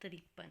53।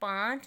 5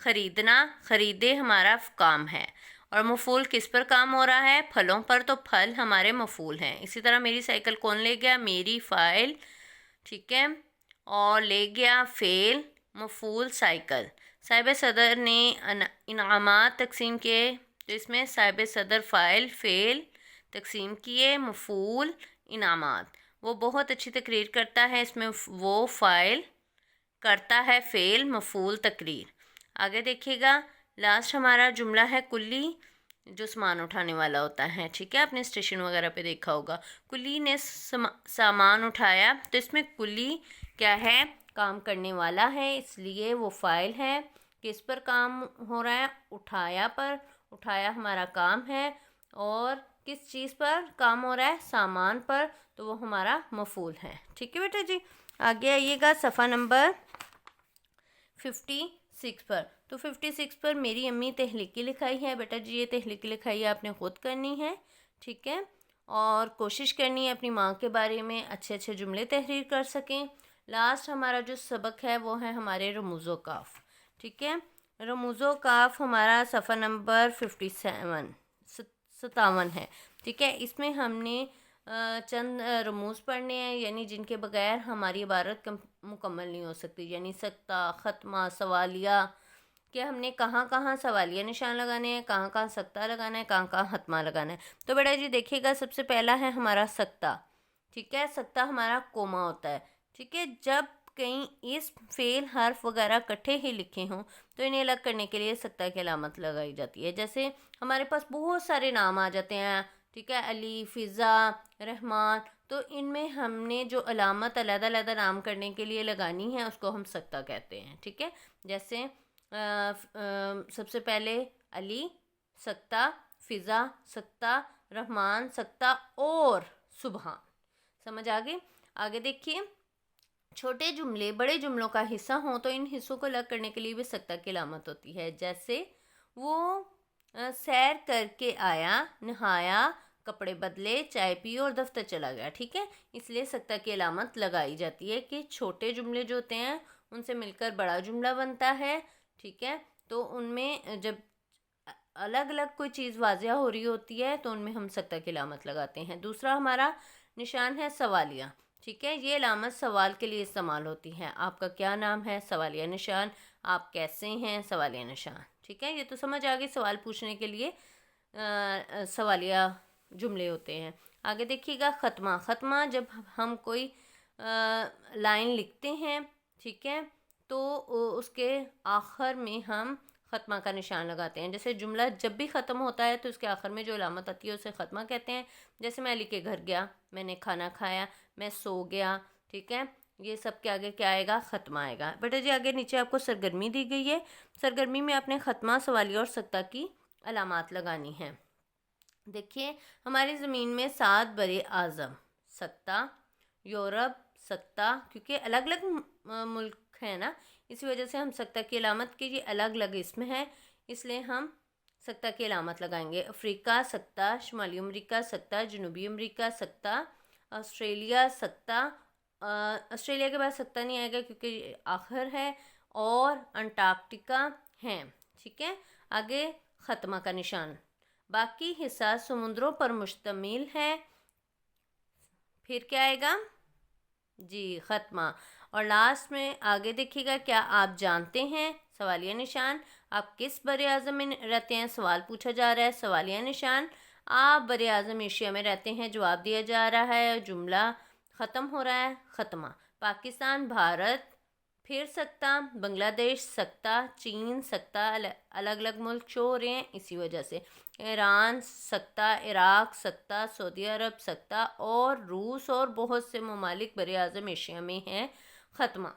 خریدنا، خریدے ہمارا کام ہے، اور مفعول کس پر کام ہو رہا ہے؟ پھلوں پر، تو پھل ہمارے مفعول ہیں۔ اسی طرح میری سائیکل کون لے گیا؟ میری فاعل، ٹھیک ہے، اور لے گیا فعل، مفعول سائیکل۔ صاحب صدر نے انعامات تقسیم کیے، تو اس میں صاحب صدر فاعل، فعل تقسیم کیے، مفعول انعامات۔ وہ بہت اچھی تقریر کرتا ہے، اس میں وہ فاعل، کرتا ہے فعل، مفعول تقریر۔ آگے دیکھیے گا، لاسٹ ہمارا جملہ ہے کلی، جو سامان اٹھانے والا ہوتا ہے، ٹھیک ہے، آپ نے اسٹیشن وغیرہ پہ دیکھا ہوگا، کلی نے سامان اٹھایا، تو اس میں کلی کیا ہے؟ کام کرنے والا ہے، اس لیے وہ فاعل ہے۔ کس پر کام ہو رہا ہے؟ اٹھایا پر، اٹھایا ہمارا کام ہے، اور کس چیز پر کام ہو رہا ہے؟ سامان پر، تو وہ ہمارا مفعول ہے، ٹھیک ہے بیٹا جی۔ آگے آئیے گا صفحہ نمبر 56 پر، تو 56 پر میری امی تحلیکی لکھائی ہے، بیٹا جی یہ تحلیکی لکھائی آپ نے خود کرنی ہے، ٹھیک ہے، اور کوشش کرنی ہے اپنی ماں کے بارے میں اچھے اچھے جملے تحریر کر سکیں۔ لاسٹ ہمارا جو سبق ہے وہ ہے ہمارے رموز و کاف، ٹھیک ہے، رموز و کاف ہمارا صفحہ نمبر 57 ہے، ٹھیک ہے۔ اس میں ہم نے چند رموز پڑھنے ہیں، یعنی جن کے بغیر ہماری عبارت مکمل نہیں ہو سکتی، یعنی سکتہ، ختمہ، سوالیہ، کہ ہم نے کہاں کہاں سوالیہ نشان لگانے ہیں، کہاں کہاں سکتہ لگانا ہے، کہاں کہاں ختمہ لگانا ہے۔ تو بیٹا جی دیکھیے گا، سب سے پہلا ہے ہمارا سکتہ، ٹھیک ہے، سکتہ ہمارا کوما ہوتا ہے، ٹھیک ہے، جب کہیں اس فعل حرف وغیرہ کٹھے ہی لکھے ہوں تو انہیں الگ کرنے کے لیے سکتہ کی علامت لگائی جاتی ہے۔ جیسے ہمارے پاس بہت سارے نام آ جاتے ہیں، ٹھیک ہے، علی، فضا، رحمان، تو ان میں ہم نے جو علامت علیحدہ علیحدہ نام کرنے کے لیے لگانی ہے اس کو ہم سکتہ کہتے ہیں، ٹھیک ہے۔ جیسے سب سے پہلے علی سکتہ، فضا سکتہ، رحمان سکتہ، اور سبحان، سمجھ آگے؟ آگے دیکھیے، چھوٹے جملے بڑے جملوں کا حصہ ہوں تو ان حصوں کو الگ کرنے کے لیے بھی سکتہ کی علامت ہوتی ہے۔ جیسے وہ سیر کر کے آیا، نہایا، کپڑے بدلے، چائے پی اور دفتر چلا گیا، ٹھیک ہے، اس لیے سکتہ کی علامت لگائی جاتی ہے کہ چھوٹے جملے جو ہوتے ہیں ان سے مل کر بڑا جملہ بنتا ہے، ٹھیک ہے، تو ان میں جب الگ الگ کوئی چیز واضح ہو رہی ہوتی ہے تو ان میں ہم سکتہ کی علامت لگاتے ہیں۔ دوسرا ہمارا نشان ہے سوالیہ، ٹھیک ہے، یہ علامت سوال کے لیے استعمال ہوتی ہے۔ آپ کا کیا نام ہے؟ سوالیہ نشان۔ آپ کیسے ہیں؟ سوالیہ نشان، ٹھیک ہے، یہ تو سمجھ آگے سوال پوچھنے کے لیے سوالیہ جملے ہوتے ہیں۔ آگے دیکھیے گا، ختمہ، ختمہ جب ہم کوئی لائن لکھتے ہیں، ٹھیک ہے، تو اس کے آخر میں ہم ختمہ کا نشان لگاتے ہیں۔ جیسے جملہ جب بھی ختم ہوتا ہے تو اس کے آخر میں جو علامت آتی ہے اسے ختمہ کہتے ہیں۔ جیسے میں علی کے گھر گیا، میں نے کھانا کھایا، میں سو گیا، ٹھیک ہے، یہ سب کے آگے کیا آئے گا؟ ختمہ آئے گا۔ بیٹا جی آگے نیچے آپ کو سرگرمی دی گئی ہے، سرگرمی میں آپ نے ختمہ، سوالیہ اور سکتہ کی علامات لگانی ہیں۔ دیکھیے، ہماری زمین میں 7 برے اعظم، سکتہ، یورپ سکتہ، کیونکہ الگ الگ ملک ہیں نا، اسی وجہ سے ہم سکتہ کی علامت کے یہ الگ الگ اسم ہے، اس لیے ہم سکتہ کی علامت لگائیں گے۔ افریقہ سکتہ، شمالی امریکہ سکتہ، جنوبی امریکہ سکتہ، آسٹریلیا سکتہ، آسٹریلیا کے بعد سکتہ نہیں آئے گا کیونکہ آخر ہے، اور انٹارکٹیکا ہیں، ٹھیک ہے۔ آگے ختمہ کا نشان، باقی حصہ سمندروں پر مشتمل ہے، پھر کیا آئے گا؟ جی ختمہ۔ اور لاسٹ میں آگے دیکھیے گا، کیا آپ جانتے ہیں؟ سوالیہ نشان۔ آپ کس بر اعظم میں رہتے ہیں؟ سوال پوچھا جا رہا ہے، سوالیہ نشان۔ آپ بر اعظم ایشیا میں رہتے ہیں، جواب دیا جا رہا ہے، جملہ ختم ہو رہا ہے، ختمہ۔ پاکستان، بھارت، پھر سکتہ، بنگلہ دیش سکتہ، چین سکتہ، الگ الگ ملک شو ہو رہے ہیں اسی وجہ سے، ایران سکتہ، عراق سکتہ، سعودی عرب سکتہ، اور روس اور بہت سے ممالک بر اعظم ایشیا میں ہیں، ختمہ۔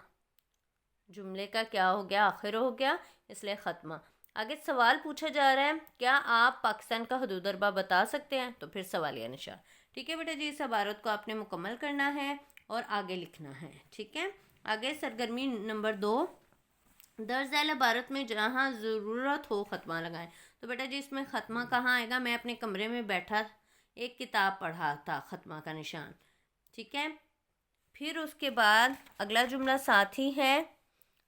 جملے کا کیا ہو گیا؟ آخر ہو گیا، اس لیے ختمہ۔ آگے سوال پوچھا جا رہا ہے، کیا آپ پاکستان کا حدود اربع بتا سکتے ہیں؟ تو پھر سوالیہ نشان، ٹھیک ہے بیٹا جی، اس عبارت کو آپ نے مکمل کرنا ہے اور آگے لکھنا ہے، ٹھیک ہے۔ آگے سرگرمی نمبر 2، درج ذیل عبارت میں جہاں ضرورت ہو ختمہ لگائیں۔ تو بیٹا جی اس میں ختمہ کہاں آئے گا؟ میں اپنے کمرے میں بیٹھا ایک کتاب پڑھا تھا، ختمہ کا نشان، ٹھیک ہے۔ پھر اس کے بعد اگلا جملہ ساتھ ہی ہے،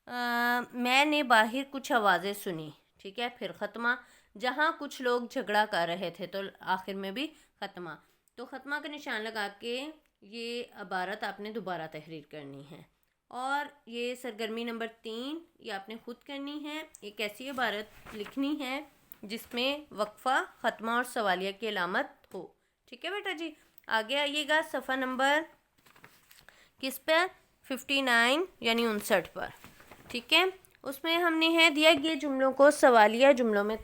میں نے باہر کچھ آوازیں سنی، ٹھیک ہے، پھر ختمہ، جہاں کچھ لوگ جھگڑا کر رہے تھے، تو آخر میں بھی ختمہ. تو ختمہ کا نشان لگا کے یہ عبارت آپ نے دوبارہ تحریر کرنی ہے. اور یہ سرگرمی نمبر 3 یہ آپ نے خود کرنی ہے. ایک ایسی عبارت لکھنی ہے جس میں وقفہ، ختمہ اور سوالیہ کی علامت ہو. ٹھیک ہے بیٹا جی. آگے آئیے گا صفحہ نمبر کس پہ، 59 یعنی 59 پر. ٹھیک ہے، اس میں ہم نے ہے دیا یہ جملوں کو سوالیہ جملوں میں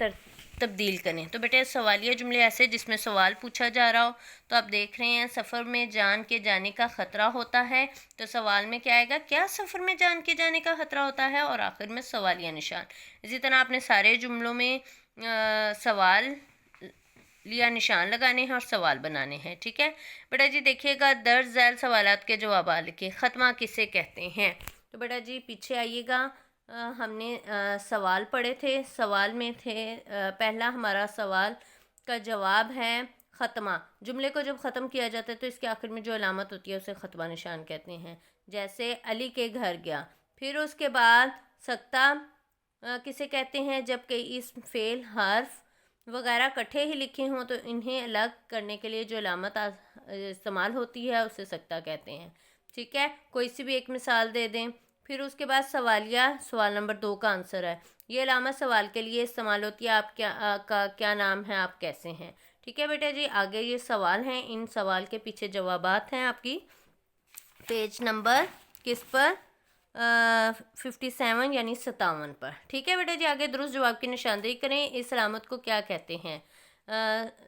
تبدیل کریں. تو بیٹے سوالیہ جملے ایسے جس میں سوال پوچھا جا رہا ہو. تو آپ دیکھ رہے ہیں سفر میں جان کے جانے کا خطرہ ہوتا ہے، تو سوال میں کیا آئے گا، کیا سفر میں جان کے جانے کا خطرہ ہوتا ہے، اور آخر میں سوالیہ نشان. اسی طرح آپ نے سارے جملوں میں سوال لیا نشان لگانے ہیں اور سوال بنانے ہیں. ٹھیک ہے بیٹا جی. دیکھیے گا درج ذیل سوالات کے جوابات لکھیں. ختمہ کسے کہتے ہیں؟ تو بیٹا جی پیچھے آئیے گا. ہم نے سوال پڑھے تھے. سوال میں تھے پہلا ہمارا سوال کا جواب ہے ختمہ. جملے کو جب ختم کیا جاتا ہے تو اس کے آخر میں جو علامت ہوتی ہے اسے ختمہ نشان کہتے ہیں. جیسے علی کے گھر گیا. پھر اس کے بعد سکتہ کسے کہتے ہیں؟ جب کئی اسم، فعل، حرف وغیرہ کٹھے ہی لکھے ہوں تو انہیں الگ کرنے کے لیے جو علامت استعمال ہوتی ہے اسے سکتہ کہتے ہیں. ٹھیک ہے، کوئی سی بھی ایک مثال دے دیں. پھر اس کے بعد سوالیہ، سوال نمبر 2 کا آنسر ہے. یہ علامت سوال کے لیے استعمال ہوتی ہے. آپ کیا نام ہے، آپ کیسے ہیں. ٹھیک ہے بیٹا جی. آگے یہ سوال ہیں، ان سوال کے پیچھے جوابات ہیں آپ کی پیج نمبر کس پر، 57 یعنی 57 پر. ٹھیک ہے بیٹا جی. آگے درست جواب کی نشاندہی کریں. اس علامت کو کیا کہتے ہیں؟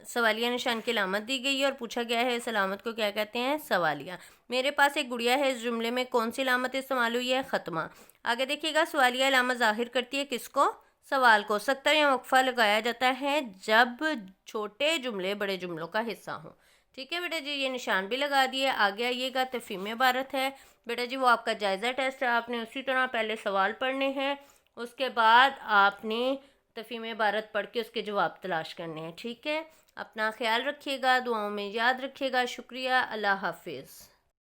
سوالیہ نشان کی علامت دی گئی ہے اور پوچھا گیا ہے اس علامت کو کیا کہتے ہیں؟ سوالیہ. میرے پاس ایک گڑیا ہے. اس جملے میں کون سی علامت استعمال ہوئی ہے؟ ختمہ. آگے دیکھیے گا سوالیہ علامت ظاہر کرتی ہے کس کو؟ سوال کو. سکتہ یا وقفہ لگایا جاتا ہے جب چھوٹے جملے بڑے جملوں کا حصہ ہوں. ٹھیک ہے بیٹا جی. یہ نشان بھی لگا دیے. آگے آئیے گا تفہیم عبارت ہے بیٹا جی. وہ آپ کا جائزہ ٹیسٹ ہے. آپ نے اسی طرح پہلے سوال پڑھنے ہیں، اس کے بعد آپ نے تفہیم عبارت پڑھ کے اس کے جواب تلاش کرنے ہیں. ٹھیک ہے، اپنا خیال رکھیے گا، دعاؤں میں یاد رکھیے گا. شکریہ. اللہ حافظ.